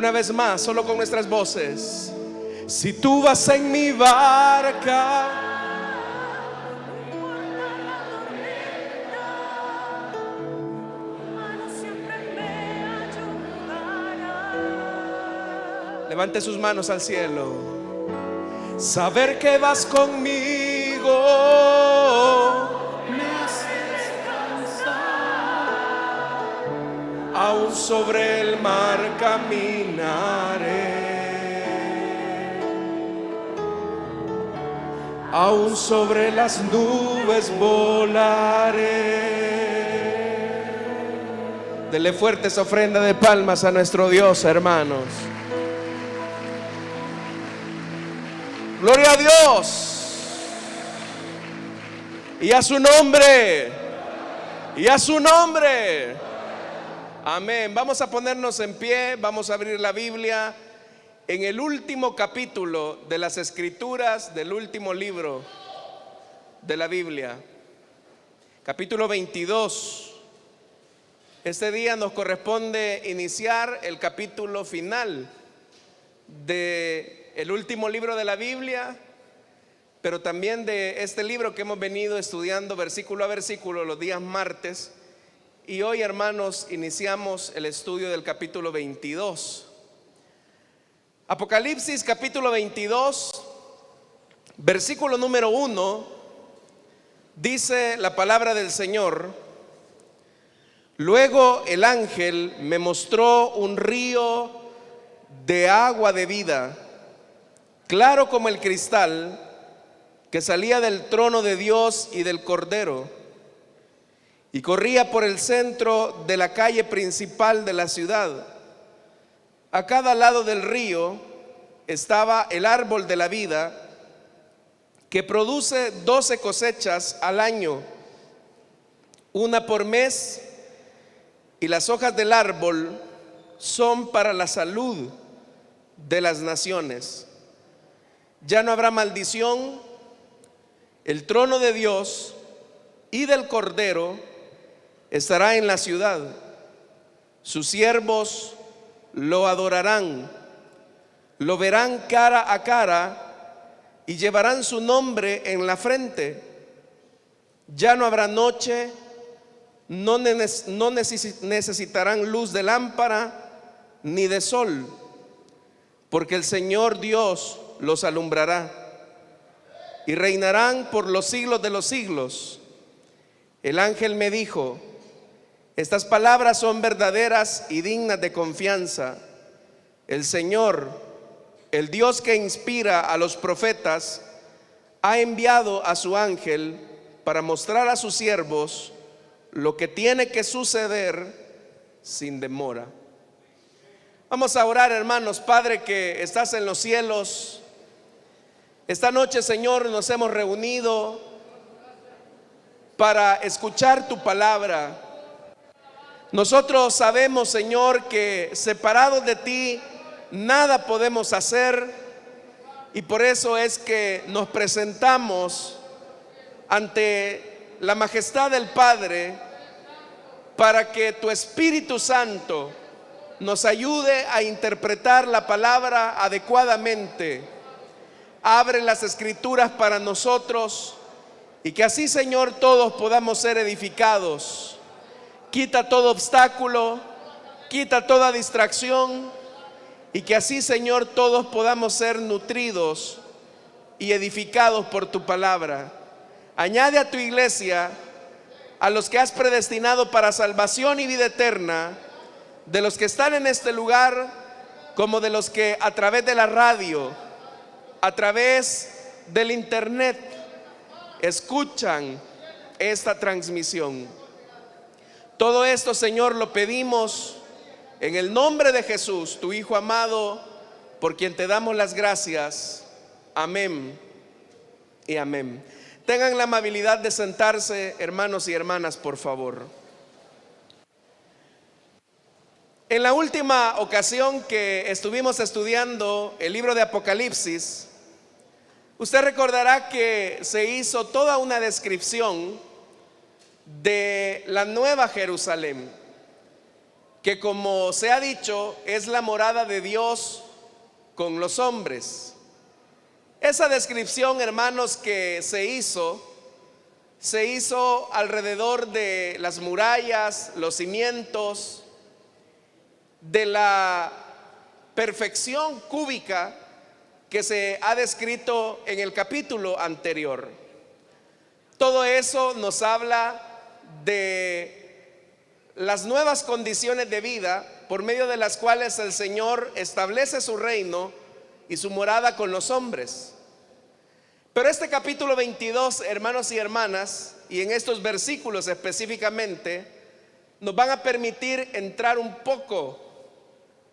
Una vez más, solo con nuestras voces. Si tú vas en mi barca, levante sus manos al cielo. Saber que vas conmigo me hace descansar. Aún sobre el mar caminaré, aún sobre las nubes volaré. Dele fuerte esa ofrenda de palmas a nuestro Dios, hermanos. Gloria a Dios. Y a su nombre. Y a su nombre. Amén. Vamos a ponernos en pie. Vamos a abrir la Biblia en el último capítulo de las Escrituras del último libro de la Biblia. Capítulo 22. Este día nos corresponde iniciar el capítulo final de el último libro de la Biblia, pero también de este libro que hemos venido estudiando versículo a versículo los días martes. Y hoy, hermanos, iniciamos el estudio del capítulo 22. Apocalipsis capítulo 22, versículo número 1, dice la palabra del Señor: luego el ángel me mostró un río de agua de vida, claro como el cristal, que salía del trono de Dios y del Cordero, y corría por el centro de la calle principal de la ciudad. A cada lado del río estaba el árbol de la vida, que produce 12 cosechas al año, una por mes, y las hojas del árbol son para la salud de las naciones. Ya no habrá maldición. El trono de Dios y del Cordero estará en la ciudad. Sus siervos lo adorarán, lo verán cara a cara y llevarán su nombre en la frente. Ya no habrá noche, no necesitarán luz de lámpara ni de sol, porque el Señor Dios los alumbrará, y reinarán por los siglos de los siglos. El ángel me dijo: estas palabras son verdaderas y dignas de confianza. El Señor, el Dios que inspira a los profetas, ha enviado a su ángel para mostrar a sus siervos lo que tiene que suceder sin demora. Vamos a orar, hermanos. Padre que estás en los cielos, esta noche, Señor, nos hemos reunido para escuchar tu palabra. Nosotros sabemos, Señor, que separados de ti nada podemos hacer, y por eso es que nos presentamos ante la majestad del Padre para que tu Espíritu Santo nos ayude a interpretar la palabra adecuadamente. Abre las Escrituras para nosotros, y que así, Señor, todos podamos ser edificados. Quita todo obstáculo, quita toda distracción, y que así, Señor, todos podamos ser nutridos y edificados por tu palabra. Añade a tu iglesia a los que has predestinado para salvación y vida eterna, de los que están en este lugar como de los que a través de la radio, a través del internet, escuchan esta transmisión. Todo esto, Señor, lo pedimos en el nombre de Jesús, tu Hijo amado, por quien te damos las gracias. Amén y amén. Tengan la amabilidad de sentarse, hermanos y hermanas, por favor. En la última ocasión que estuvimos estudiando el libro de Apocalipsis, usted recordará que se hizo toda una descripción de la nueva Jerusalén. que, como se ha dicho, es la morada de Dios con los hombres. Esa descripción, hermanos, que se hizo alrededor de las murallas, los cimientos, de la perfección cúbica que se ha descrito en el capítulo anterior. Todo eso nos habla de las nuevas condiciones de vida por medio de las cuales el Señor establece su reino y su morada con los hombres. Pero este capítulo 22, hermanos y hermanas, y en estos versículos específicamente, nos van a permitir entrar un poco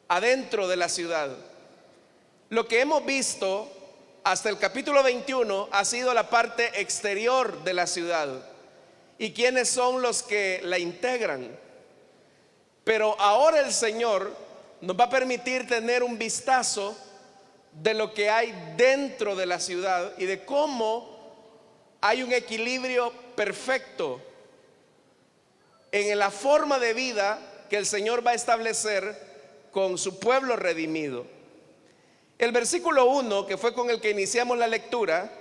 adentro de la ciudad. Lo que hemos visto hasta el capítulo 21 ha sido la parte exterior de la ciudad y quiénes son los que la integran. Pero ahora el Señor nos va a permitir tener un vistazo de lo que hay dentro de la ciudad y de cómo hay un equilibrio perfecto en la forma de vida que el Señor va a establecer con su pueblo redimido. El versículo 1, que fue con el que iniciamos la lectura,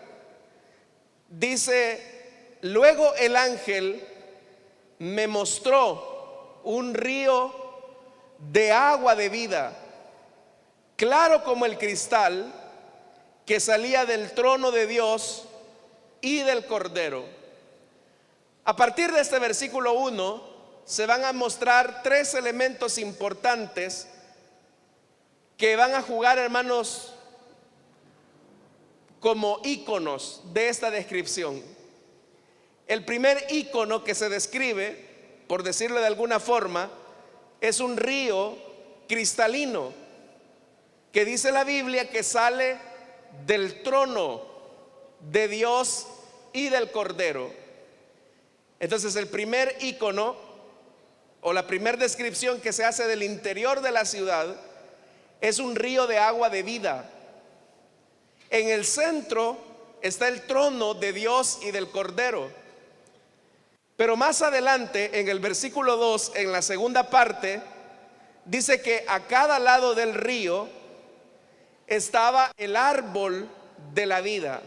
dice: luego el ángel me mostró un río de agua de vida, claro como el cristal, que salía del trono de Dios y del Cordero. A partir de este versículo 1 se van a mostrar tres elementos importantes que van a jugar, hermanos, como íconos de esta descripción. El primer ícono que se describe, por decirlo de alguna forma, es un río cristalino que dice la Biblia que sale del trono de Dios y del Cordero. Entonces el primer ícono o la primera descripción que se hace del interior de la ciudad es un río de agua de vida. En el centro está el trono de Dios y del Cordero. Pero más adelante, en el versículo 2, en la segunda parte, dice que a cada lado del río estaba el árbol de la vida.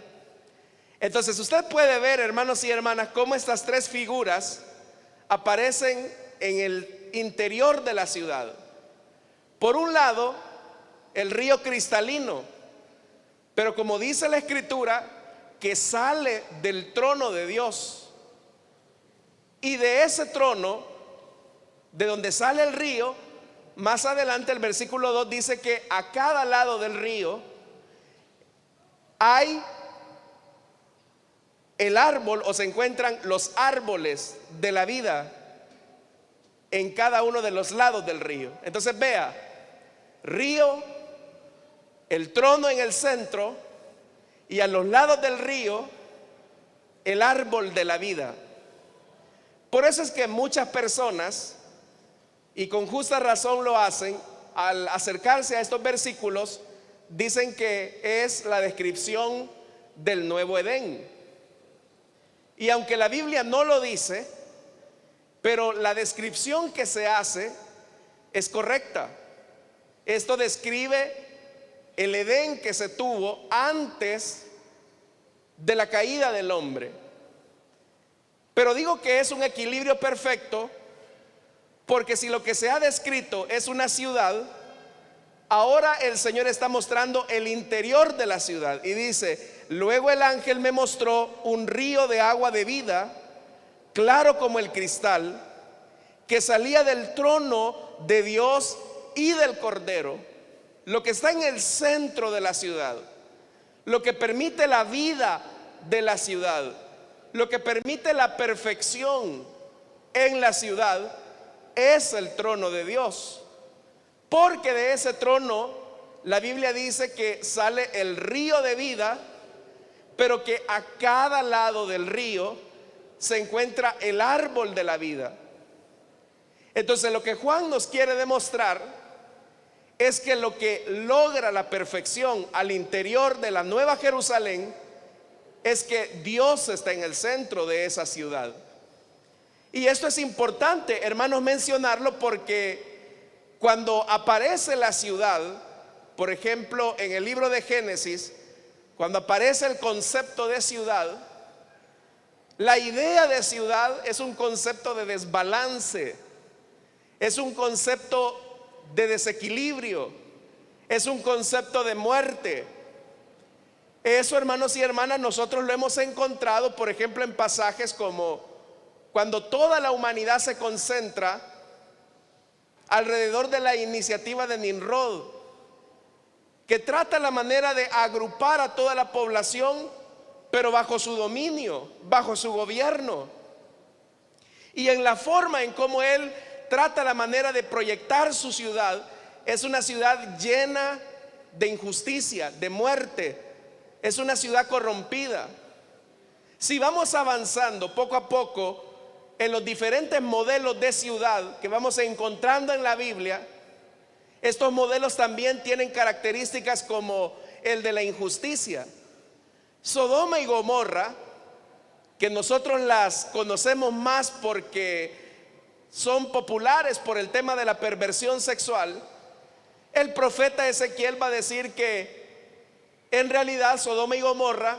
Entonces usted puede ver, hermanos y hermanas, cómo estas tres figuras aparecen en el interior de la ciudad. Por un lado, el río cristalino, pero como dice la Escritura, que sale del trono de Dios. Y de ese trono, de donde sale el río, más adelante el versículo 2 dice que a cada lado del río hay el árbol, o se encuentran los árboles de la vida en cada uno de los lados del río. Entonces vea, río, el trono en el centro, y a los lados del río el árbol de la vida. Por eso es que muchas personas, y con justa razón lo hacen, al acercarse a estos versículos, dicen que es la descripción del nuevo Edén. Y aunque la Biblia no lo dice, pero la descripción que se hace es correcta. Esto describe el Edén que se tuvo antes de la caída del hombre. Pero digo que es un equilibrio perfecto, porque si lo que se ha descrito es una ciudad, ahora el Señor está mostrando el interior de la ciudad. Y dice: luego el ángel me mostró un río de agua de vida, claro como el cristal, que salía del trono de Dios y del Cordero. Lo que está en el centro de la ciudad, lo que permite la vida de la ciudad, lo que permite la perfección en la ciudad, es el trono de Dios. Porque de ese trono la Biblia dice que sale el río de vida, pero que a cada lado del río se encuentra el árbol de la vida. Entonces lo que Juan nos quiere demostrar es que lo que logra la perfección al interior de la Nueva Jerusalén es que Dios está en el centro de esa ciudad. Y esto es importante, hermanos, mencionarlo, porque Cuando aparece la ciudad, por ejemplo, en el libro de Génesis, cuando aparece el concepto de ciudad, la idea de ciudad es un concepto de desbalance, es un concepto de desequilibrio, es un concepto de muerte. Eso, hermanos y hermanas, nosotros lo hemos encontrado, por ejemplo, en pasajes como cuando toda la humanidad se concentra alrededor de la iniciativa de Nimrod, que trata la manera de agrupar a toda la población, pero bajo su dominio, bajo su gobierno. Y en la forma en cómo él trata la manera de proyectar su ciudad, es una ciudad llena de injusticia, de muerte. Es una ciudad corrompida. Si vamos avanzando poco a poco en los diferentes modelos de ciudad que vamos encontrando en la Biblia, estos modelos también tienen características como el de la injusticia. Sodoma y Gomorra, que nosotros las conocemos más porque son populares por el tema de la perversión sexual, el profeta Ezequiel va a decir que en realidad Sodoma y Gomorra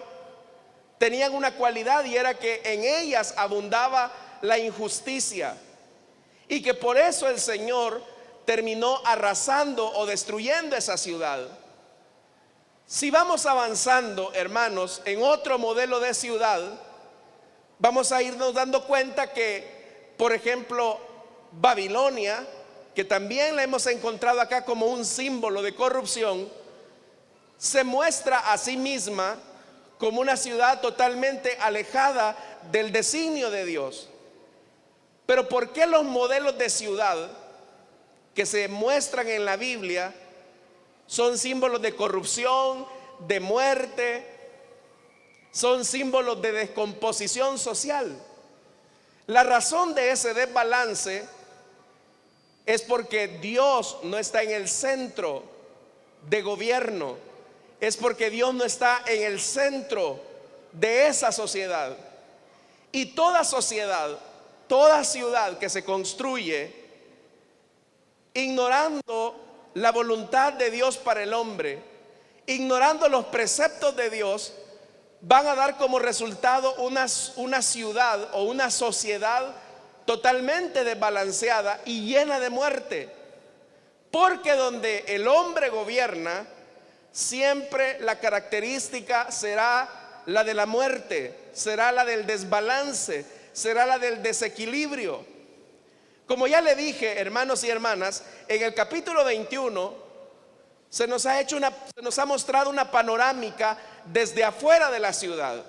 tenían una cualidad, y era que en ellas abundaba la injusticia, y que por eso el Señor terminó arrasando o destruyendo esa ciudad. Si vamos avanzando, hermanos, en otro modelo de ciudad, vamos a irnos dando cuenta que, por ejemplo, Babilonia, que también la hemos encontrado acá como un símbolo de corrupción, se muestra a sí misma como una ciudad totalmente alejada del designio de Dios. Pero ¿por qué los modelos de ciudad que se muestran en la Biblia son símbolos de corrupción, de muerte, son símbolos de descomposición social? La razón de ese desbalance es porque Dios no está en el centro de gobierno, es porque Dios no está en el centro de esa sociedad. Y toda sociedad, toda ciudad que se construye ignorando la voluntad de Dios para el hombre, ignorando los preceptos de Dios, van a dar como resultado una ciudad o una sociedad totalmente desbalanceada y llena de muerte. Porque donde el hombre gobierna, siempre la característica será la de la muerte, será la del desbalance, será la del desequilibrio. Como ya le dije, hermanos y hermanas, en el capítulo 21 se nos ha mostrado una panorámica desde afuera de la ciudad.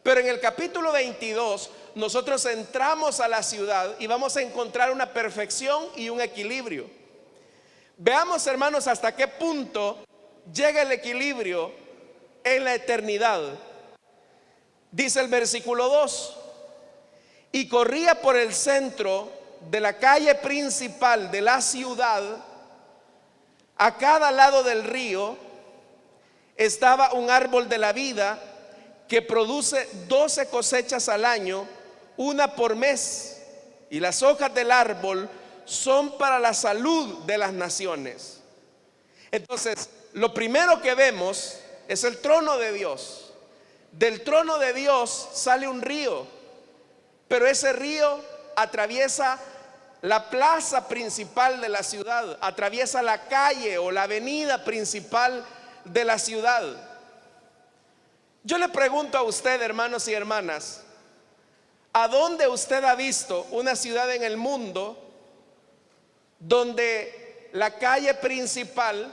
Pero en el capítulo 22 nosotros entramos a la ciudad y vamos a encontrar una perfección y un equilibrio. Veamos, hermanos, hasta qué punto llega el equilibrio en la eternidad. Dice el versículo 2: y corría por el centro de la calle principal de la ciudad, a cada lado del río estaba un árbol de la vida que produce 12 cosechas al año, una por mes, y las hojas del árbol son para la salud de las naciones. Entonces, lo primero que vemos es el trono de Dios. Del trono de Dios sale un río, pero ese río atraviesa la plaza principal de la ciudad, atraviesa la calle o la avenida principal de la ciudad. Yo le pregunto a usted, hermanos y hermanas, ¿a dónde usted ha visto una ciudad en el mundo donde la calle principal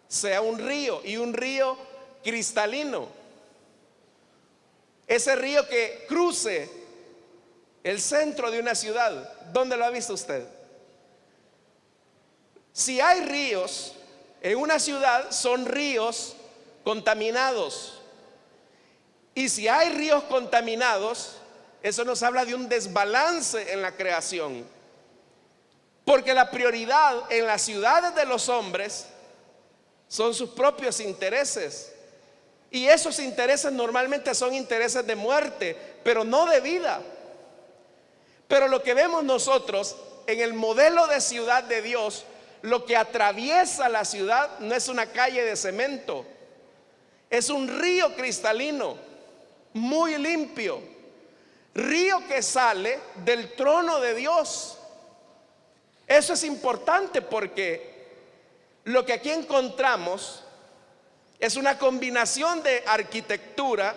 sea un río, y un río cristalino? Ese río que cruce el centro de una ciudad, ¿dónde lo ha visto usted? Si hay ríos en una ciudad, son ríos contaminados. Y si hay ríos contaminados, eso nos habla de un desbalance en la creación. Porque la prioridad en las ciudades de los hombres son sus propios intereses. Y esos intereses normalmente son intereses de muerte, pero no de vida. Pero lo que vemos nosotros en el modelo de ciudad de Dios, lo que atraviesa la ciudad no es una calle de cemento, es un río cristalino, muy limpio, río que sale del trono de Dios. Eso es importante porque lo que aquí encontramos es una combinación de arquitectura,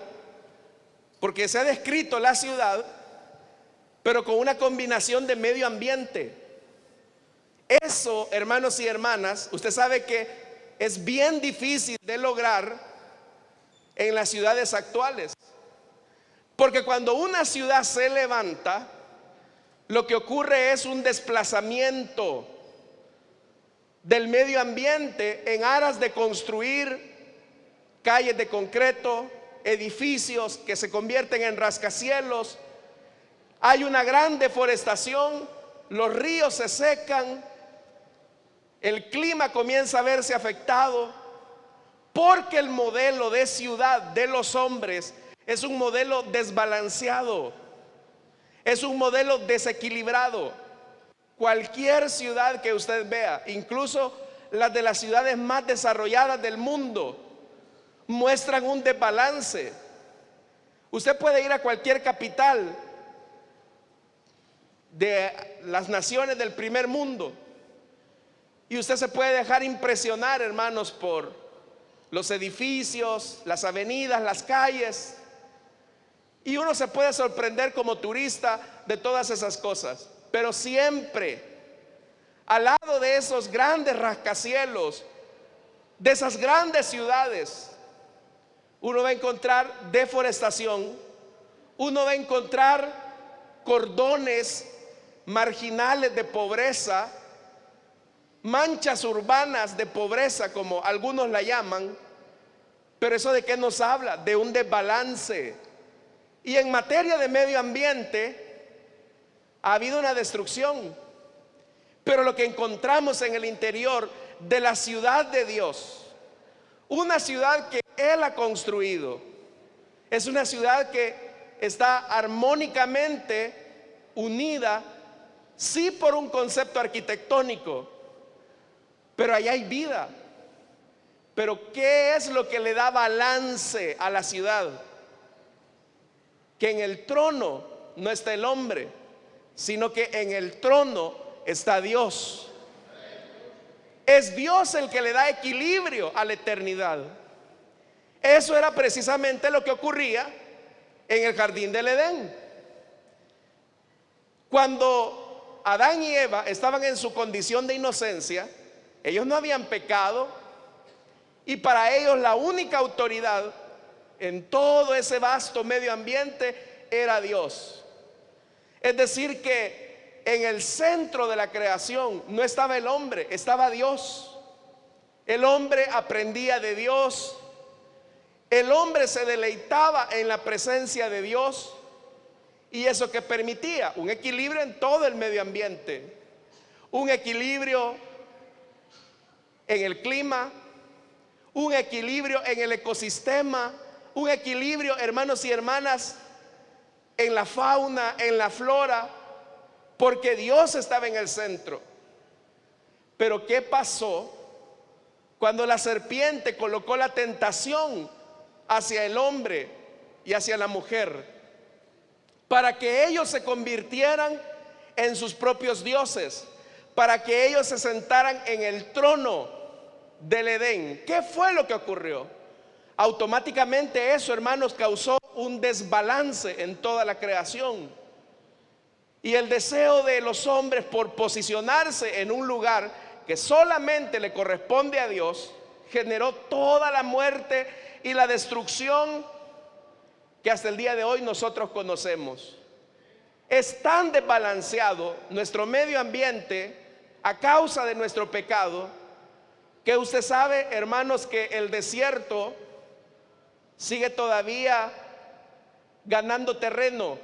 porque se ha descrito la ciudad, pero con una combinación de medio ambiente. Eso, hermanos y hermanas, usted sabe que es bien difícil de lograr en las ciudades actuales. Porque cuando una ciudad se levanta, lo que ocurre es un desplazamiento del medio ambiente en aras de construir calles de concreto, edificios que se convierten en rascacielos. Hay una gran deforestación, los ríos se secan, el clima comienza a verse afectado, porque el modelo de ciudad de los hombres es un modelo desbalanceado, es un modelo desequilibrado. Cualquier ciudad que usted vea, incluso las de las ciudades más desarrolladas del mundo, muestran un desbalance. Usted puede ir a cualquier capital de las naciones del primer mundo y usted se puede dejar impresionar, hermanos, por los edificios, las avenidas, las calles, y uno se puede sorprender como turista de todas esas cosas. Pero siempre al lado de esos grandes rascacielos, de esas grandes ciudades, uno va a encontrar deforestación, uno va a encontrar cordones marginales de pobreza, manchas urbanas de pobreza, como algunos la llaman. Pero eso, ¿de qué nos habla? De un desbalance. Y en materia de medio ambiente ha habido una destrucción. Pero lo que encontramos en el interior de la ciudad de Dios, una ciudad que Él ha construido, es una ciudad que está armónicamente unida, sí, por un concepto arquitectónico, pero allá hay vida. Pero ¿qué es lo que le da balance a la ciudad? Que en el trono no está el hombre, sino que en el trono está Dios. Es Dios el que le da equilibrio a la eternidad. Eso era precisamente lo que ocurría en el jardín del Edén. Cuando Adán y Eva estaban en su condición de inocencia, ellos no habían pecado, y para ellos la única autoridad en todo ese vasto medio ambiente era Dios. Es decir, que en el centro de la creación no estaba el hombre, estaba Dios. El hombre aprendía de Dios, el hombre se deleitaba en la presencia de Dios, y eso que permitía un equilibrio en todo el medio ambiente, un equilibrio en el clima, un equilibrio en el ecosistema, un equilibrio, hermanos y hermanas, en la fauna, en la flora, porque Dios estaba en el centro. Pero ¿qué pasó cuando la serpiente colocó la tentación hacia el hombre y hacia la mujer, para que ellos se convirtieran en sus propios dioses, para que ellos se sentaran en el trono del Edén? ¿Qué fue lo que ocurrió? Automáticamente eso, hermanos, causó un desbalance en toda la creación, y el deseo de los hombres por posicionarse en un lugar que solamente le corresponde a Dios generó toda la muerte y la destrucción que hasta el día de hoy nosotros conocemos. Es tan desbalanceado nuestro medio ambiente a causa de nuestro pecado, que usted sabe, hermanos, que el desierto sigue todavía ganando terreno.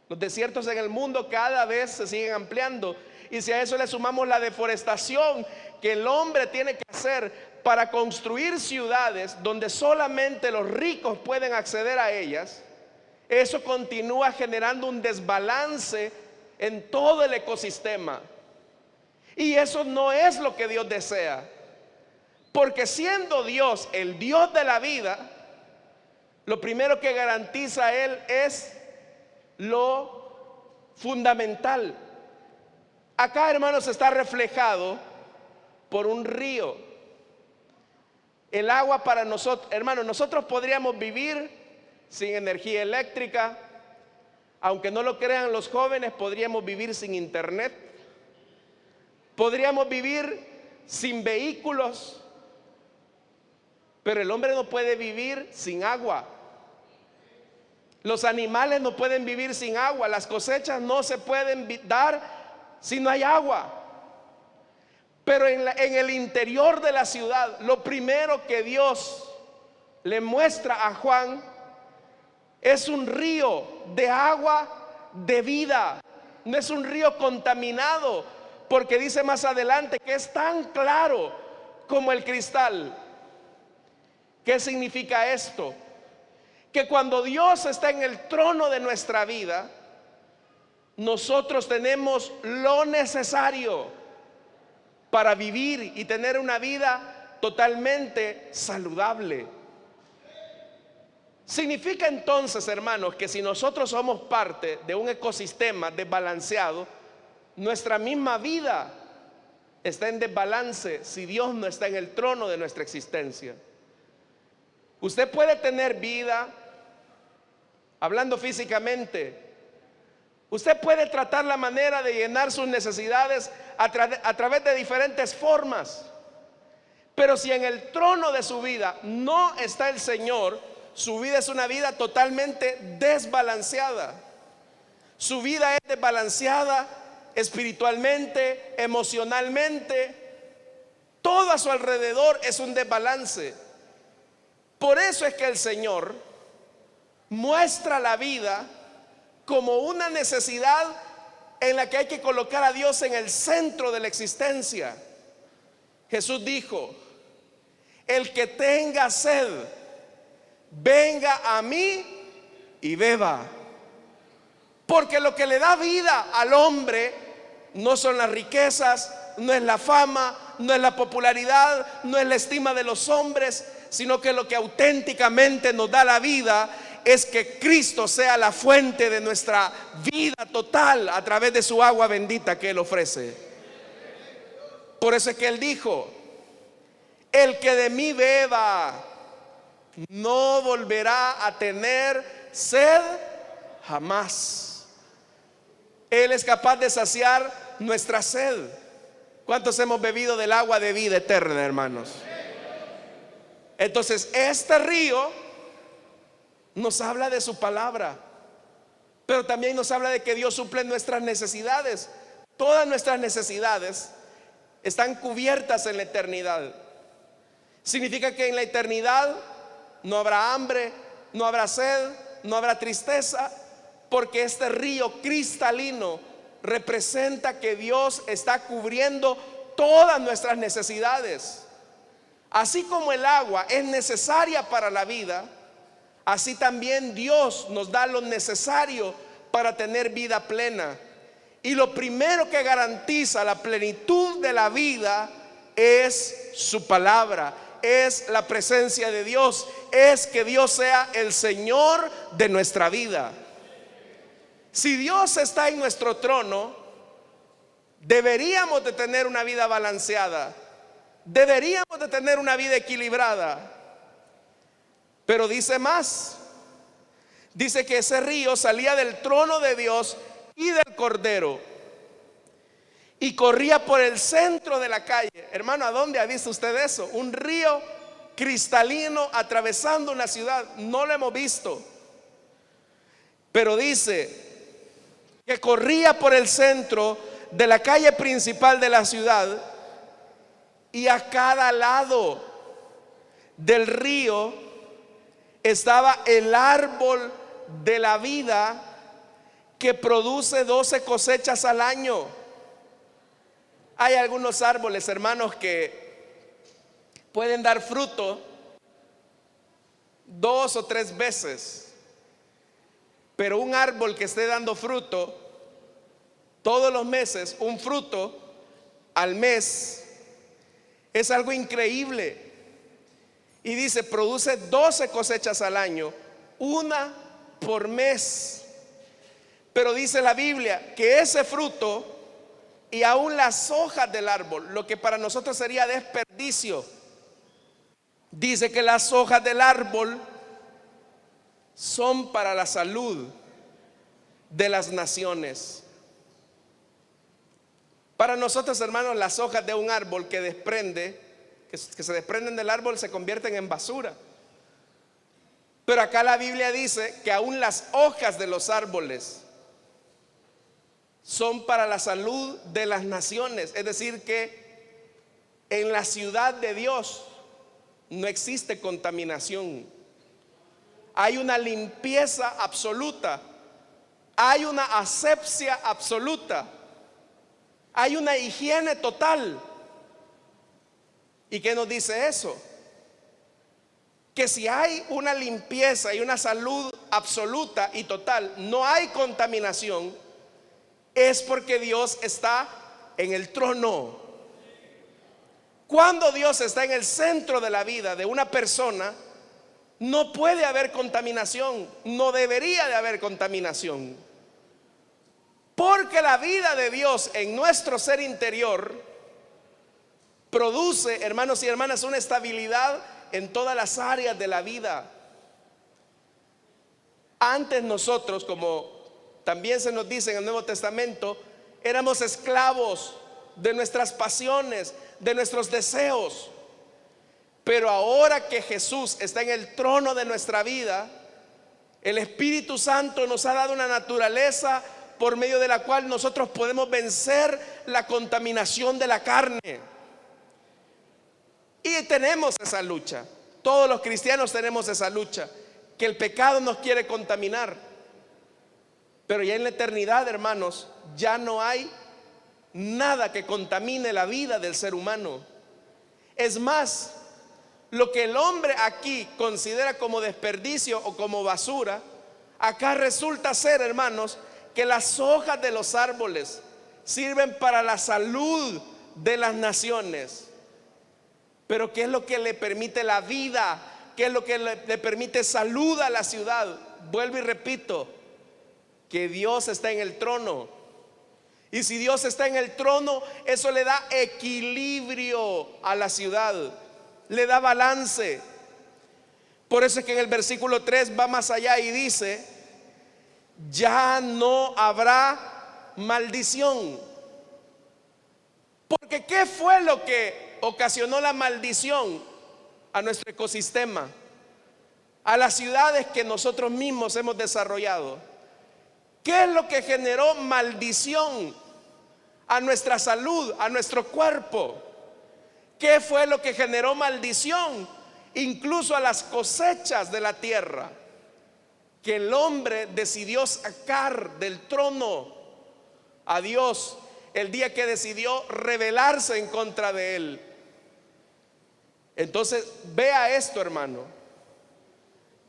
Los desiertos en el mundo cada vez se siguen ampliando, y si a eso le sumamos la deforestación que el hombre tiene que hacer para construir ciudades donde solamente los ricos pueden acceder a ellas, eso continúa generando un desbalance en todo el ecosistema. Y eso no es lo que Dios desea. Porque siendo Dios el Dios de la vida, lo primero que garantiza a Él es lo fundamental. Acá, hermanos, está reflejado por un río. El agua para nosotros, hermanos, nosotros podríamos vivir sin energía eléctrica. Aunque no lo crean los jóvenes, podríamos vivir sin internet. Podríamos vivir sin vehículos. Pero el hombre no puede vivir sin agua. Los animales no pueden vivir sin agua. Las cosechas no se pueden dar si no hay agua. Pero en el interior de la ciudad, lo primero que Dios le muestra a Juan es un río de agua de vida. No es un río contaminado, porque dice más adelante que es tan claro como el cristal. ¿Qué significa esto? Que cuando Dios está en el trono de nuestra vida, nosotros tenemos lo necesario para vivir y tener una vida totalmente saludable. Significa entonces, hermanos, que si nosotros somos parte de un ecosistema desbalanceado, nuestra misma vida está en desbalance si Dios no está en el trono de nuestra existencia. Usted puede tener vida, hablando físicamente. Usted puede tratar la manera de llenar sus necesidades a través de diferentes formas. Pero si en el trono de su vida no está el Señor, su vida es una vida totalmente desbalanceada. Su vida es desbalanceada espiritualmente, emocionalmente. Todo a su alrededor es un desbalance. Por eso es que el Señor muestra la vida como una necesidad en la que hay que colocar a Dios en el centro de la existencia. Jesús dijo: el que tenga sed, venga a mí y beba. Porque lo que le da vida al hombre no son las riquezas, no es la fama, no es la popularidad, no es la estima de los hombres, sino que lo que auténticamente nos da la vida es que Cristo sea la fuente de nuestra vida total a través de su agua bendita que Él ofrece. Por eso es que Él dijo: el que de mí beba no volverá a tener sed jamás. Él es capaz de saciar nuestra sed. ¿Cuántos hemos bebido del agua de vida eterna, hermanos? Entonces, este río nos habla de su palabra, pero también nos habla de que Dios suple nuestras necesidades. Todas nuestras necesidades están cubiertas en la eternidad. Significa que en la eternidad no habrá hambre, no habrá sed, no habrá tristeza, porque este río cristalino representa que Dios está cubriendo todas nuestras necesidades. Así como el agua es necesaria para la vida, así también Dios nos da lo necesario para tener vida plena. Y lo primero que garantiza la plenitud de la vida es su palabra, es la presencia de Dios, es que Dios sea el Señor de nuestra vida. Si Dios está en nuestro trono, deberíamos de tener una vida balanceada, deberíamos de tener una vida equilibrada. Pero dice más, dice que ese río salía del trono de Dios y del Cordero y corría por el centro de la calle. Hermano, ¿a dónde ha visto usted eso? Un río cristalino atravesando una ciudad. No lo hemos visto. Pero dice que corría por el centro de la calle principal de la ciudad, y a cada lado del río estaba el árbol de la vida, que produce 12 cosechas al año. Hay algunos árboles, hermanos, que pueden dar fruto 2 o 3 veces, pero un árbol que esté dando fruto todos los meses, un fruto al mes, es algo increíble. Y dice, produce 12 cosechas al año, una por mes. Pero dice la Biblia que ese fruto y aún las hojas del árbol, lo que para nosotros sería desperdicio, dice que las hojas del árbol son para la salud de las naciones. Para nosotros, hermanos, las hojas de un árbol que se desprenden del árbol se convierten en basura. Pero acá la Biblia dice que aún las hojas de los árboles son para la salud de las naciones. Es decir, que en la ciudad de Dios no existe contaminación. Hay una limpieza absoluta. Hay una asepsia absoluta. Hay una higiene total. ¿Y qué nos dice eso? Que si hay una limpieza y una salud absoluta y total, no hay contaminación, es porque Dios está en el trono. Cuando Dios está en el centro de la vida de una persona, no puede haber contaminación, no debería de haber contaminación. Porque la vida de Dios en nuestro ser interior produce, hermanos y hermanas, una estabilidad en todas las áreas de la vida. Antes nosotros, como también se nos dice en el Nuevo Testamento, éramos esclavos de nuestras pasiones, de nuestros deseos. Pero ahora que Jesús está en el trono de nuestra vida, el Espíritu Santo nos ha dado una naturaleza por medio de la cual nosotros podemos vencer la contaminación de la carne. Y tenemos esa lucha. Todos los cristianos tenemos esa lucha, que el pecado nos quiere contaminar. Pero ya en la eternidad, hermanos, ya no hay nada que contamine la vida del ser humano. Es más, lo que el hombre aquí considera como desperdicio o como basura, acá resulta ser, hermanos, que las hojas de los árboles sirven para la salud de las naciones. Pero ¿qué es lo que le permite la vida? ¿Qué es lo que le permite salud a la ciudad? Vuelvo y repito, que Dios está en el trono. Y si Dios está en el trono, eso le da equilibrio a la ciudad, le da balance. Por eso es que en el versículo 3 va más allá y dice: ya no habrá maldición. Porque ¿qué fue lo que ocasionó la maldición a nuestro ecosistema, a las ciudades que nosotros mismos hemos desarrollado? ¿Qué es lo que generó maldición a nuestra salud, a nuestro cuerpo? ¿Qué fue lo que generó maldición incluso a las cosechas de la tierra? Que el hombre decidió sacar del trono a Dios el día que decidió rebelarse en contra de él. Entonces, vea esto, hermano.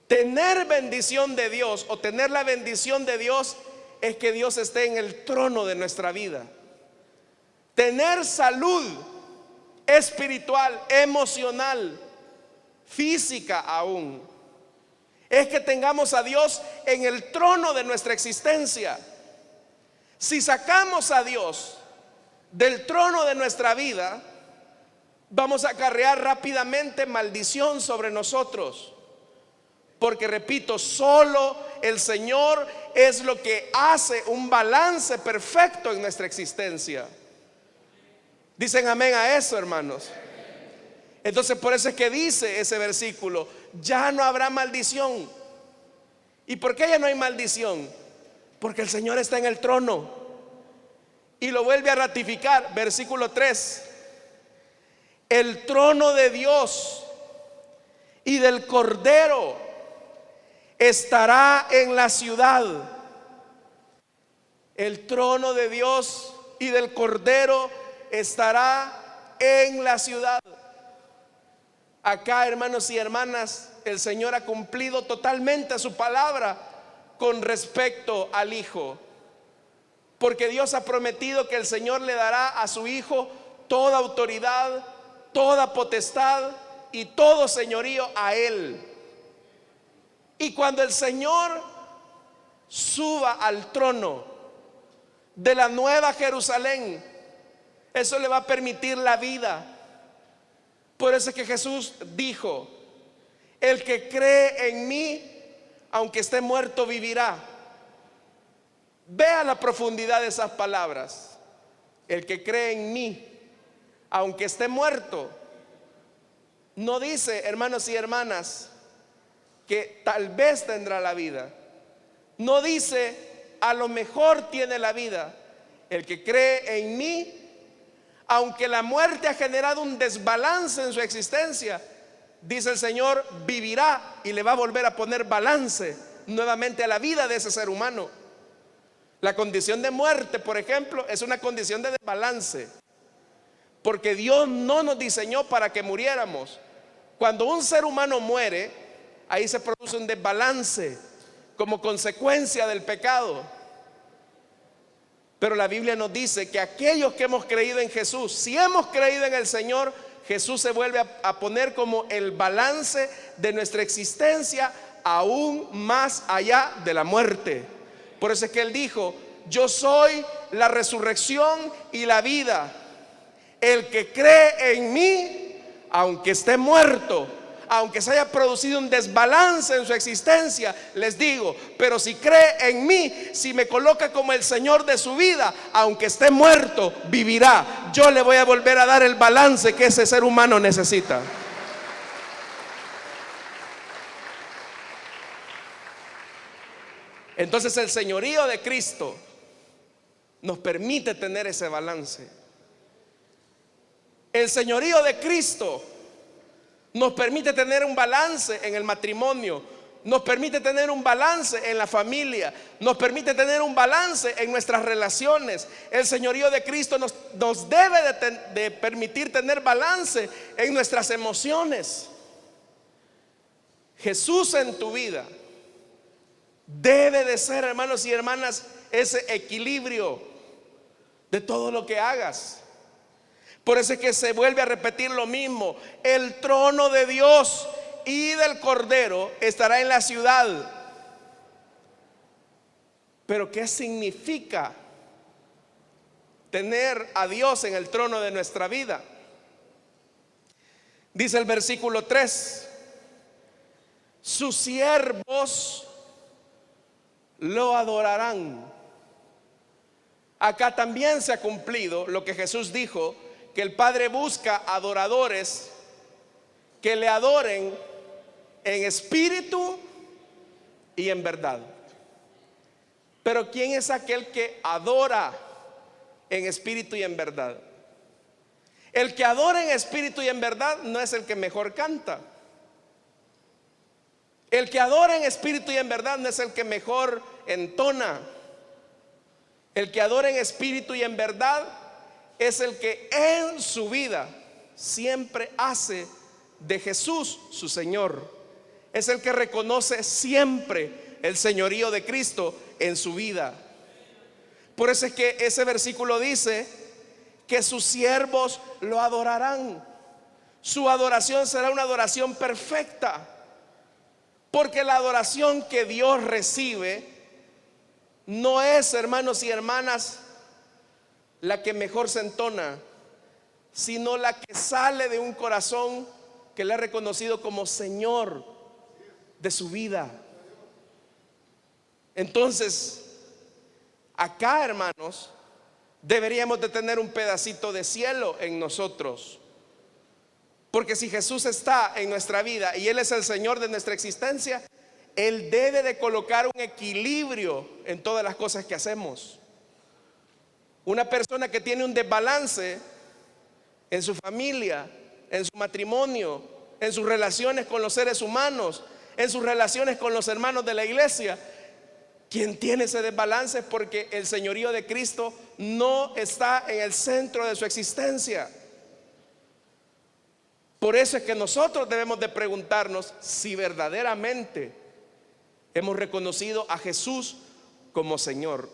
Tener bendición de Dios o tener la bendición de Dios es que Dios esté en el trono de nuestra vida. Tener salud espiritual, emocional, física aún, es que tengamos a Dios en el trono de nuestra existencia. Si sacamos a Dios del trono de nuestra vida, vamos a acarrear rápidamente maldición sobre nosotros. Porque repito, solo el Señor es lo que hace un balance perfecto en nuestra existencia. Dicen amén a eso, hermanos. Entonces por eso es que dice ese versículo: ya no habrá maldición. ¿Y por qué ya no hay maldición? Porque el Señor está en el trono. Y lo vuelve a ratificar, versículo 3: el trono de Dios y del Cordero estará en la ciudad. El trono de Dios y del Cordero estará en la ciudad. Acá, hermanos y hermanas, el Señor ha cumplido totalmente su palabra con respecto al Hijo. porque Dios ha prometido que el Señor le dará a su Hijo toda autoridad, toda potestad y todo señorío a Él. Y cuando el Señor suba al trono de la nueva Jerusalén, eso le va a permitir la vida. Por eso es que Jesús dijo: el que cree en mí, aunque esté muerto, vivirá. Vea la profundidad de esas palabras. El que cree en mí, aunque esté muerto. No dice, hermanos y hermanas, que tal vez tendrá la vida. No dice, a lo mejor tiene la vida. El que cree en mí, aunque la muerte ha generado un desbalance en su existencia, dice el Señor, vivirá y le va a volver a poner balance nuevamente a la vida de ese ser humano. La condición de muerte, por ejemplo, es una condición de desbalance, porque Dios no nos diseñó para que muriéramos. Cuando un ser humano muere, ahí se produce un desbalance como consecuencia del pecado. Pero la Biblia nos dice que aquellos que hemos creído en Jesús, si hemos creído en el Señor, Jesús se vuelve a poner como el balance de nuestra existencia aún más allá de la muerte. Por eso es que Él dijo: yo soy la resurrección y la vida. El que cree en mí, aunque esté muerto, aunque se haya producido un desbalance en su existencia, les digo, pero si cree en mí, si me coloca como el Señor de su vida, aunque esté muerto, vivirá. Yo le voy a volver a dar el balance que ese ser humano necesita. Entonces el señorío de Cristo nos permite tener ese balance. El señorío de Cristo nos permite tener un balance en el matrimonio, nos permite tener un balance en la familia, nos permite tener un balance en nuestras relaciones. El señorío de Cristo nos debe de permitir tener balance en nuestras emociones. Jesús en tu vida debe de ser, hermanos y hermanas, ese equilibrio de todo lo que hagas. Por eso es que se vuelve a repetir lo mismo: el trono de Dios y del Cordero estará en la ciudad. Pero ¿qué significa tener a Dios en el trono de nuestra vida? Dice el versículo 3: sus siervos lo adorarán. Acá también se ha cumplido lo que Jesús dijo, que el Padre busca adoradores que le adoren en espíritu y en verdad. Pero ¿quién es aquel que adora en espíritu y en verdad? El que adora en espíritu y en verdad no es el que mejor canta. El que adora en espíritu y en verdad no es el que mejor entona. El que adora en espíritu y en verdad es el que en su vida siempre hace de Jesús su Señor. Es el que reconoce siempre el señorío de Cristo en su vida. Por eso es que ese versículo dice que sus siervos lo adorarán. Su adoración será una adoración perfecta, porque la adoración que Dios recibe no es, hermanos y hermanas, la que mejor se entona, sino la que sale de un corazón que le ha reconocido como Señor de su vida. Entonces, acá, hermanos, deberíamos de tener un pedacito de cielo en nosotros, porque si Jesús está en nuestra vida y Él es el Señor de nuestra existencia, Él debe de colocar un equilibrio en todas las cosas que hacemos. Una persona que tiene un desbalance en su familia, en su matrimonio, en sus relaciones con los seres humanos, en sus relaciones con los hermanos de la iglesia, quien tiene ese desbalance es porque el señorío de Cristo no está en el centro de su existencia. Por eso es que nosotros debemos de preguntarnos si verdaderamente hemos reconocido a Jesús como Señor.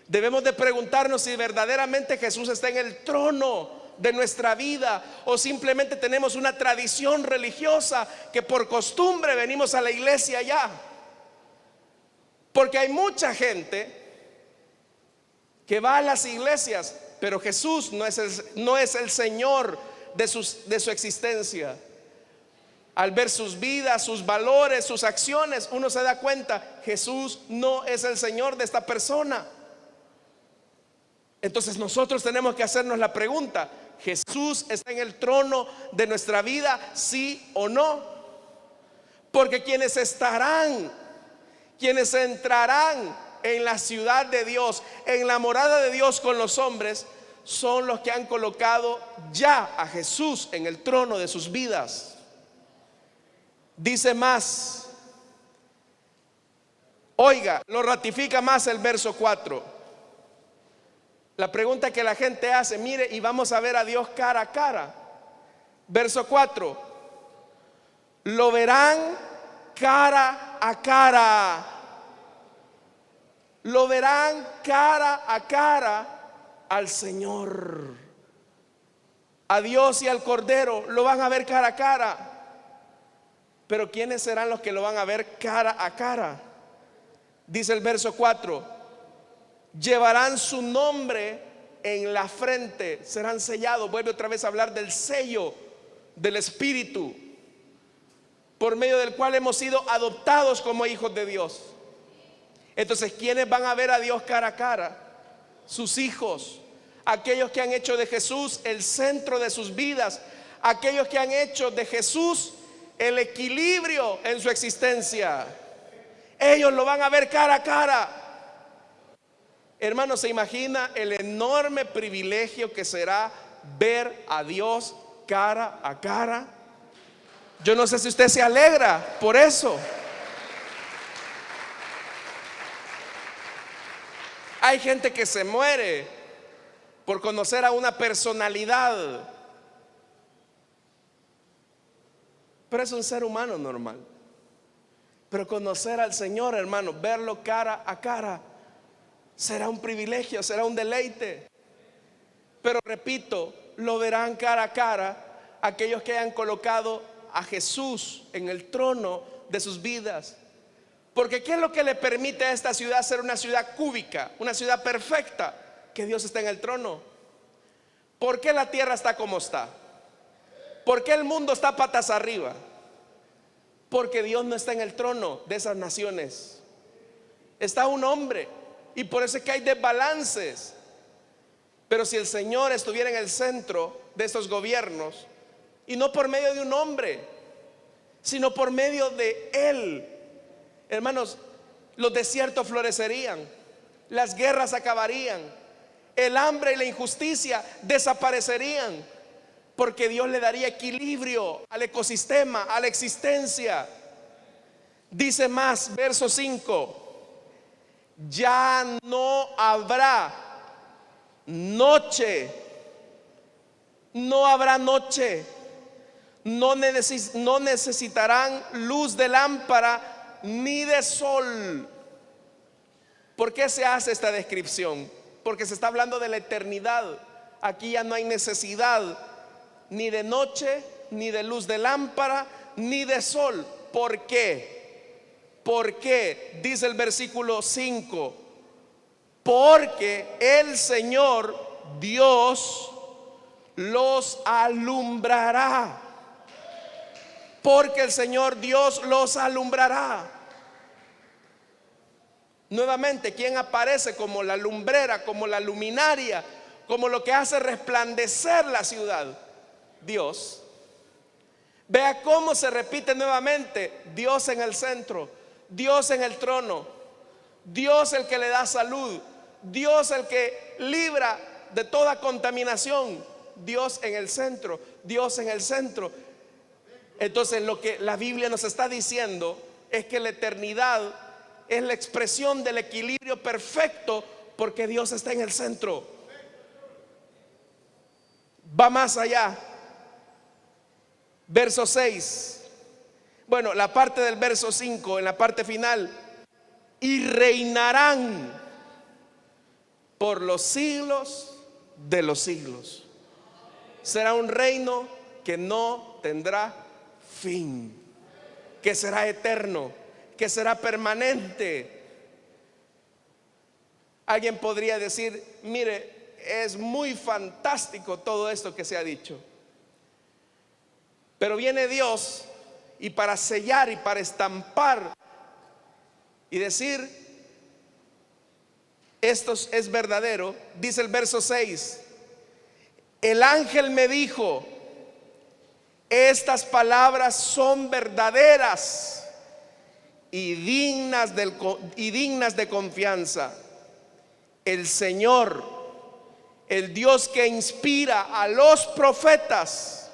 Debemos de preguntarnos si verdaderamente Jesús está en el trono de nuestra vida o simplemente tenemos una tradición religiosa que por costumbre venimos a la iglesia ya. Porque hay mucha gente que va a las iglesias, pero Jesús no es el Señor de su existencia. Al ver sus vidas, sus valores, sus acciones, uno se da cuenta, Jesús no es el Señor de esta persona. Entonces nosotros tenemos que hacernos la pregunta: ¿Jesús está en el trono de nuestra vida, sí o no? Porque quienes entrarán en la ciudad de Dios, en la morada de Dios con los hombres, son los que han colocado ya a Jesús en el trono de sus vidas. Dice más, oiga, lo ratifica más el verso 4. La pregunta que la gente hace: mire, y vamos a ver a Dios cara a cara. Verso 4: lo verán cara a cara. Lo verán cara a cara al Señor. A Dios y al Cordero lo van a ver cara a cara. Pero ¿quiénes serán los que lo van a ver cara a cara? Dice el verso 4: llevarán su nombre en la frente, serán sellados. Vuelve otra vez a hablar del sello del Espíritu, por medio del cual hemos sido adoptados como hijos de Dios. Entonces, ¿quiénes van a ver a Dios cara a cara? Sus hijos, aquellos que han hecho de Jesús el centro de sus vidas, aquellos que han hecho de Jesús el equilibrio en su existencia. Ellos lo van a ver cara a cara. Hermano, ¿se imagina el enorme privilegio que será ver a Dios cara a cara? Yo no sé si usted se alegra por eso. Hay gente que se muere por conocer a una personalidad, pero es un ser humano normal. Pero conocer al Señor, hermano, verlo cara a cara, será un privilegio, será un deleite. Pero repito, lo verán cara a cara aquellos que hayan colocado a Jesús en el trono de sus vidas. Porque ¿qué es lo que le permite a esta ciudad ser una ciudad cúbica, una ciudad perfecta? Que Dios está en el trono. ¿Por qué la tierra está como está? ¿Por qué el mundo está patas arriba? Porque Dios no está en el trono de esas naciones. Está un hombre, y por eso es que hay desbalances. Pero si el Señor estuviera en el centro de estos gobiernos, y no por medio de un hombre, sino por medio de Él, hermanos, los desiertos florecerían, las guerras acabarían, el hambre y la injusticia desaparecerían, porque Dios le daría equilibrio al ecosistema, a la existencia. Dice más, verso 5: ya no habrá noche, no habrá noche, no necesitarán luz de lámpara ni de sol. ¿Por qué se hace esta descripción? Porque se está hablando de la eternidad. Aquí ya no hay necesidad ni de noche, ni de luz de lámpara, ni de sol. ¿Por qué? ¿Por qué? Dice el versículo 5: porque el Señor Dios los alumbrará. Porque el Señor Dios los alumbrará. Nuevamente, ¿quién aparece como la lumbrera, como la luminaria, como lo que hace resplandecer la ciudad? Dios. Vea cómo se repite nuevamente: Dios en el centro, Dios en el trono, Dios el que le da salud, Dios el que libra de toda contaminación, Dios en el centro, Dios en el centro. Entonces, lo que la Biblia nos está diciendo es que la eternidad es la expresión del equilibrio perfecto, porque Dios está en el centro. Va más allá. Verso 6. Bueno, la parte del verso 5, en la parte final: y reinarán por los siglos de los siglos. Será un reino que no tendrá fin, que será eterno, que será permanente. Alguien podría decir: mire, es muy fantástico todo esto que se ha dicho, pero viene Dios y para sellar y para estampar y decir: esto es verdadero, dice el verso 6: el ángel me dijo, estas palabras son verdaderas y dignas de confianza. El Señor, el Dios que inspira a los profetas,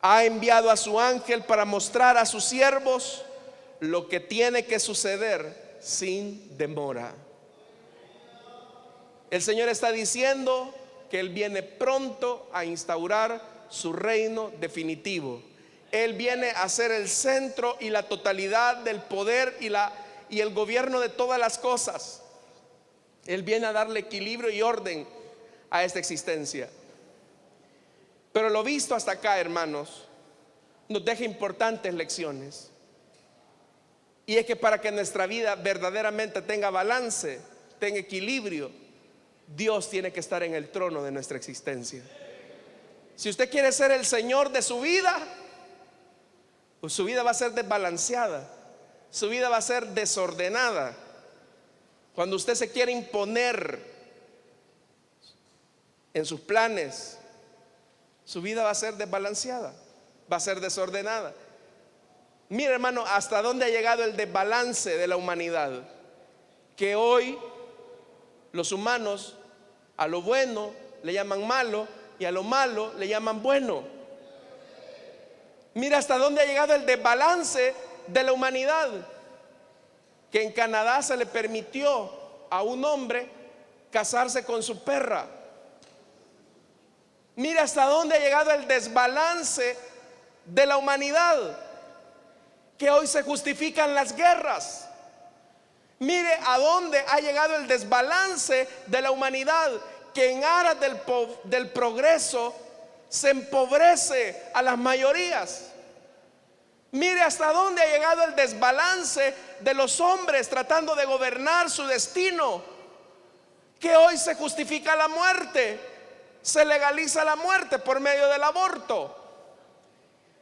ha enviado a su ángel para mostrar a sus siervos lo que tiene que suceder sin demora. El Señor está diciendo que Él viene pronto a instaurar su reino definitivo. Él viene a ser el centro y la totalidad del poder y el gobierno de todas las cosas. Él viene a darle equilibrio y orden a esta existencia. Pero lo visto hasta acá, hermanos, nos deja importantes lecciones. Y es que para que nuestra vida verdaderamente tenga balance, tenga equilibrio, Dios tiene que estar en el trono de nuestra existencia. Si usted quiere ser el Señor de su vida, pues su vida va a ser desbalanceada, su vida va a ser desordenada. Cuando usted se quiere imponer en sus planes, su vida va a ser desbalanceada, va a ser desordenada. Mire, hermano, hasta dónde ha llegado el desbalance de la humanidad, que hoy los humanos a lo bueno le llaman malo y a lo malo le llaman bueno. Mira hasta dónde ha llegado el desbalance de la humanidad, que en Canadá se le permitió a un hombre casarse con su perra. Mira hasta dónde ha llegado el desbalance de la humanidad, que hoy se justifican las guerras. Mire a dónde ha llegado el desbalance de la humanidad, que en aras del progreso se empobrece a las mayorías. Mire hasta dónde ha llegado el desbalance de los hombres tratando de gobernar su destino, que hoy se justifica la muerte, se legaliza la muerte por medio del aborto.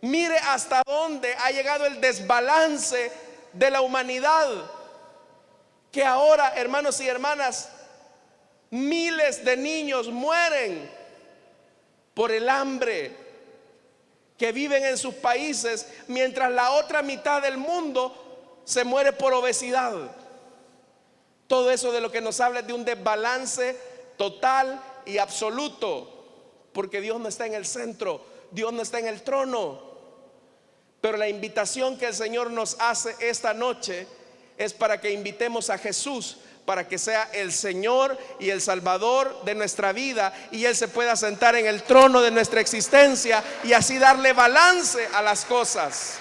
Mire hasta dónde ha llegado el desbalance de la humanidad, que ahora, hermanos y hermanas, miles de niños mueren por el hambre, que viven en sus países, mientras la otra mitad del mundo se muere por obesidad. Todo eso de lo que nos habla es de un desbalance total y absoluto, porque Dios no está en el centro, Dios no está en el trono. Pero la invitación que el Señor nos hace esta noche es para que invitemos a Jesús, para que sea el Señor y el Salvador de nuestra vida, y Él se pueda sentar en el trono de nuestra existencia y así darle balance a las cosas.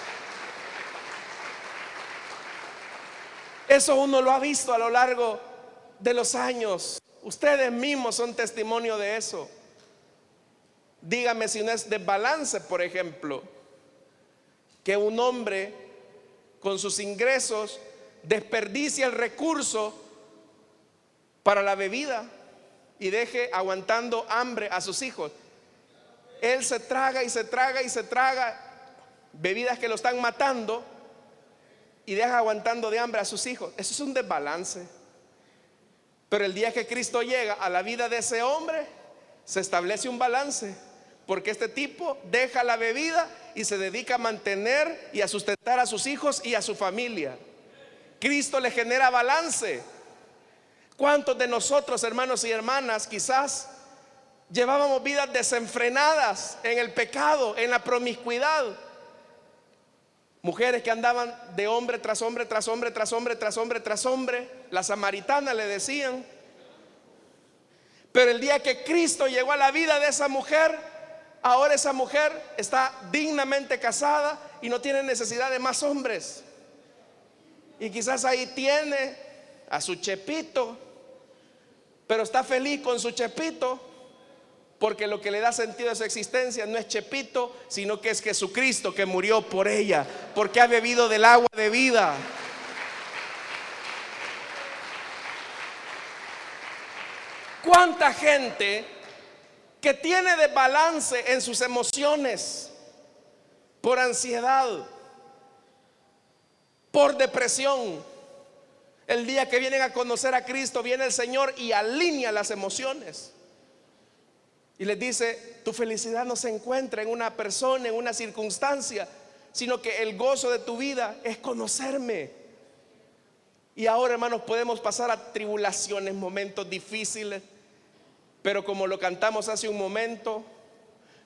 Eso uno lo ha visto a lo largo de los años. Ustedes mismos son testimonio de eso. Dígame si no es desbalance, por ejemplo, que un hombre con sus ingresos desperdicia el recurso para la bebida y deje aguantando hambre a sus hijos. Él se traga y se traga y se traga bebidas que lo están matando y deja aguantando de hambre a sus hijos. Eso es un desbalance. Pero el día que Cristo llega a la vida de ese hombre, se establece un balance, porque este tipo deja la bebida y se dedica a mantener y a sustentar a sus hijos y a su familia. Cristo le genera balance. ¿Cuántos de nosotros, hermanos y hermanas, quizás llevábamos vidas desenfrenadas en el pecado, en la promiscuidad? Mujeres que andaban de hombre tras hombre, tras hombre, tras hombre, tras hombre, tras hombre. La samaritana le decían. Pero el día que Cristo llegó a la vida de esa mujer, ahora esa mujer está dignamente casada y no tiene necesidad de más hombres. Y quizás ahí tiene a su chepito, pero está feliz con su chepito, porque lo que le da sentido a su existencia no es chepito, sino que es Jesucristo que murió por ella, porque ha bebido del agua de vida. ¿Cuánta gente que tiene desbalance en sus emociones por ansiedad, por depresión? El día que vienen a conocer a Cristo, viene el Señor y alinea las emociones y les dice: tu felicidad no se encuentra en una persona, en una circunstancia, sino que el gozo de tu vida es conocerme. Y ahora, hermanos, podemos pasar a tribulaciones, momentos difíciles, pero como lo cantamos hace un momento,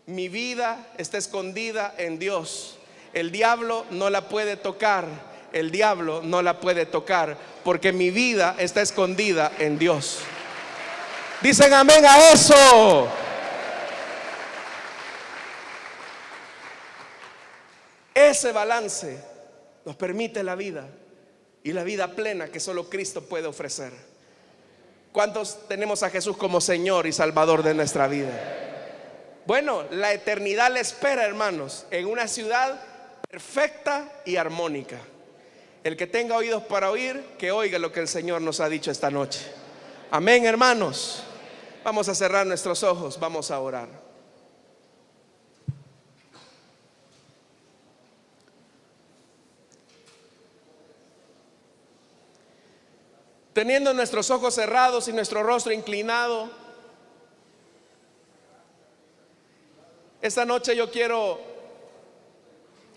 mi vida está escondida en Dios. El diablo no la puede tocar, el diablo no la puede tocar, porque mi vida está escondida en Dios. Dicen amén a eso. Ese balance nos permite la vida, y la vida plena que solo Cristo puede ofrecer. ¿Cuántos tenemos a Jesús como Señor y Salvador de nuestra vida? Bueno, la eternidad le espera, hermanos, en una ciudad perfecta y armónica. El que tenga oídos para oír, que oiga lo que el Señor nos ha dicho esta noche. Amén, hermanos. Vamos a cerrar nuestros ojos, vamos a orar. Teniendo nuestros ojos cerrados y nuestro rostro inclinado, esta noche yo quiero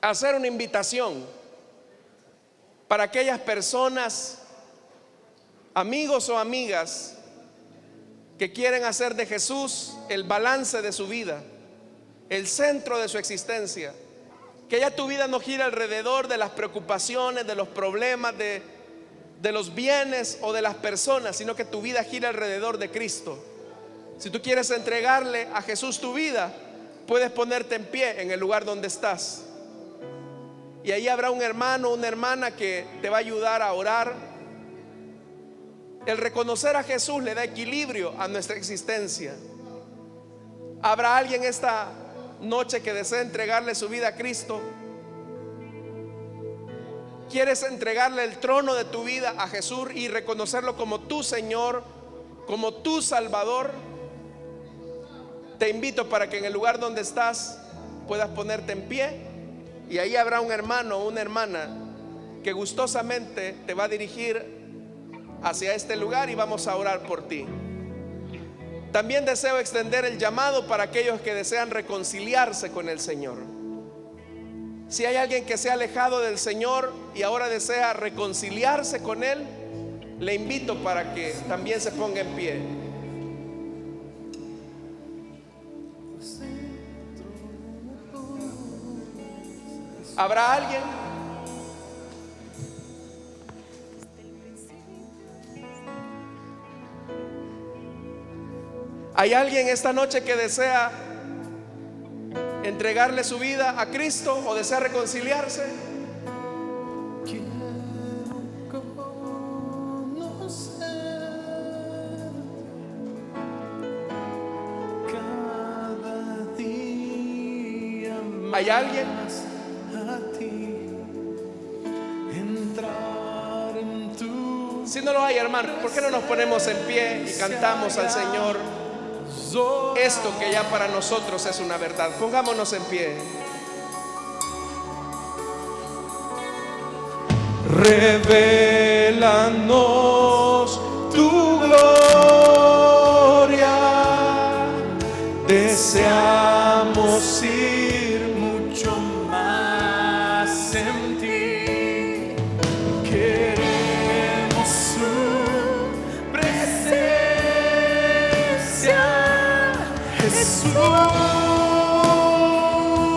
hacer una invitación para aquellas personas, amigos o amigas, que quieren hacer de Jesús el balance de su vida, el centro de su existencia. Que ya tu vida no gira alrededor de las preocupaciones, de los problemas, de los bienes o de las personas, sino que tu vida gira alrededor de Cristo. Si tú quieres entregarle a Jesús tu vida, puedes ponerte en pie en el lugar donde estás, y ahí habrá un hermano o una hermana que te va a ayudar a orar. El reconocer a Jesús le da equilibrio a nuestra existencia. Habrá alguien esta noche que desea entregarle su vida a Cristo. ¿Quieres entregarle el trono de tu vida a Jesús y reconocerlo como tu Señor, como tu Salvador? Te invito para que en el lugar donde estás puedas ponerte en pie, y ahí habrá un hermano o una hermana que gustosamente te va a dirigir hacia este lugar y vamos a orar por ti. También deseo extender el llamado para aquellos que desean reconciliarse con el Señor. Si hay alguien que se ha alejado del Señor y ahora desea reconciliarse con Él, le invito para que también se ponga en pie. ¿Habrá alguien? ¿Hay alguien esta noche que desea entregarle su vida a Cristo o desea reconciliarse? ¿Hay alguien? Si no lo hay, hermano, ¿por qué no nos ponemos en pie y cantamos al Señor esto que ya para nosotros es una verdad? Pongámonos en pie. Revélanos tu gloria, deseamos ir mucho más en ti, queremos su presencia, Jesús.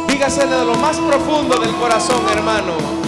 Dígasele de lo más profundo del corazón, hermano.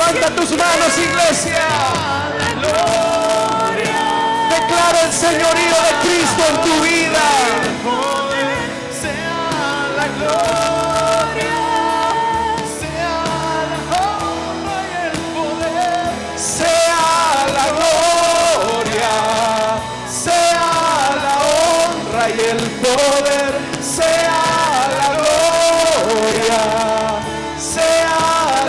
Levanta tus manos, iglesia. Declara el señorío de Cristo en tu vida. Sea la gloria, sea la honra y el poder. Sea la gloria, sea la honra y el poder. Sea la gloria, sea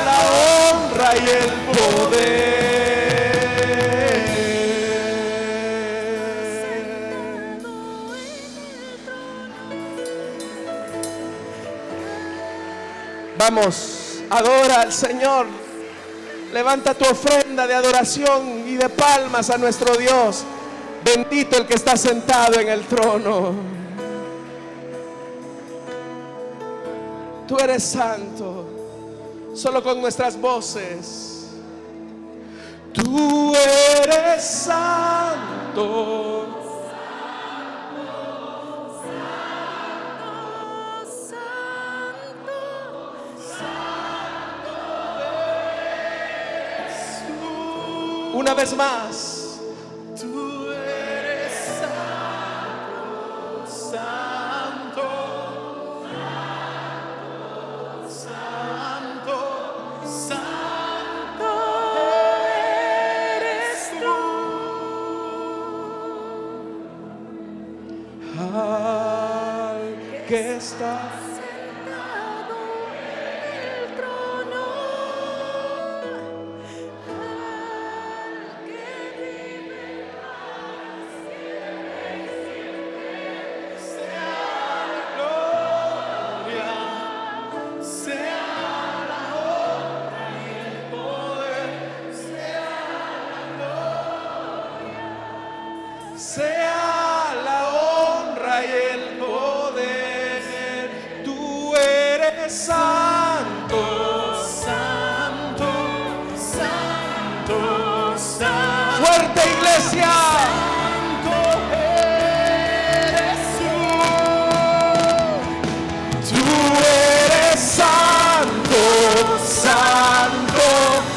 la honra y el poder. Vamos, adora al Señor. Levanta tu ofrenda de adoración y de palmas a nuestro Dios. Bendito el que está sentado en el trono. Tú eres santo. Solo con nuestras voces. Tú eres santo. Una vez más. Tú eres santo, santo, santo, santo eres tú. Al que está Sentado en el trono, al que vive para siempre. Sea la gloria, sea la honra y el poder, sea sea la honra y el poder. Tú eres santo. santo, santo, santo. Fuerte, iglesia. Santo eres Tú eres santo, santo,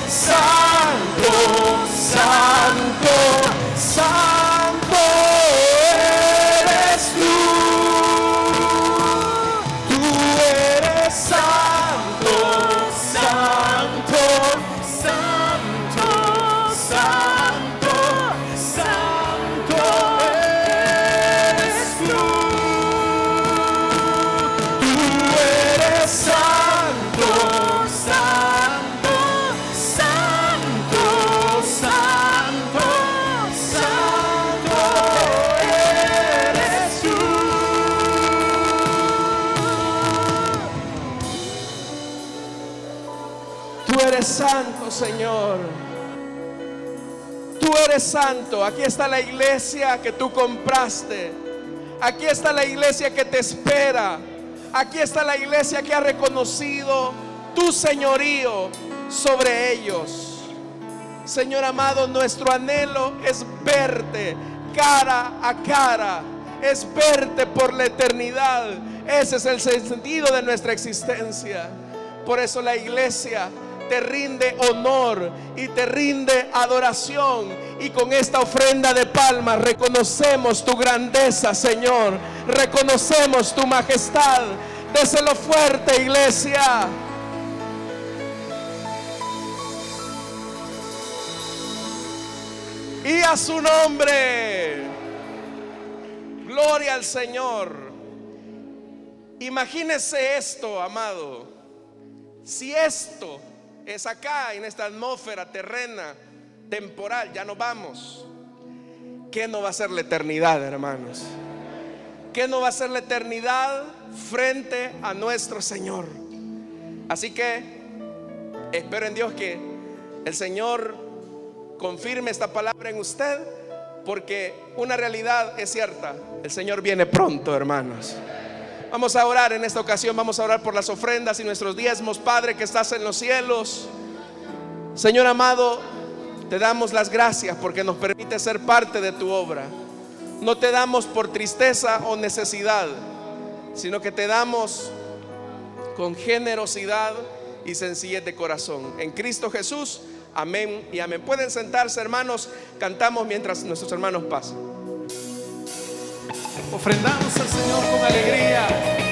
santo, santo, santo eres tú. Tú eres santo, santo, santo, santo, santo eres tú. tú eres santo, Santo, santo, santo, santo eres tú. tú eres santo, Señor. Tú eres santo. Aquí está la iglesia que tú compraste. Aquí está la iglesia que te espera. Aquí está la iglesia que ha reconocido tu señorío sobre ellos. Señor amado, nuestro anhelo es verte cara a cara, es verte por la eternidad. Ese es el sentido de nuestra existencia. Por eso la iglesia te rinde honor y te rinde adoración. Y con esta ofrenda de palmas reconocemos tu grandeza, Señor. Reconocemos tu majestad. Déselo fuerte, iglesia. Y a su nombre. Gloria al Señor. Imagínese esto, amado. Si esto es acá en esta atmósfera terrena, temporal, ya nos vamos. ¿Qué no va a ser la eternidad, hermanos? ¿Qué no va a ser la eternidad frente a nuestro Señor? Así que espero en Dios que el Señor confirme esta palabra en usted, porque una realidad es cierta: el Señor viene pronto, hermanos. Vamos a orar en esta ocasión. Vamos a orar por las ofrendas y nuestros diezmos. Padre que estás en los cielos, Señor amado, te damos las gracias porque nos permite ser parte de tu obra. No te damos por tristeza o necesidad, sino que te damos con generosidad y sencillez de corazón. En Cristo Jesús, amén y amén. Pueden sentarse, hermanos. Cantamos mientras nuestros hermanos pasan. Ofrendamos al Señor con alegría.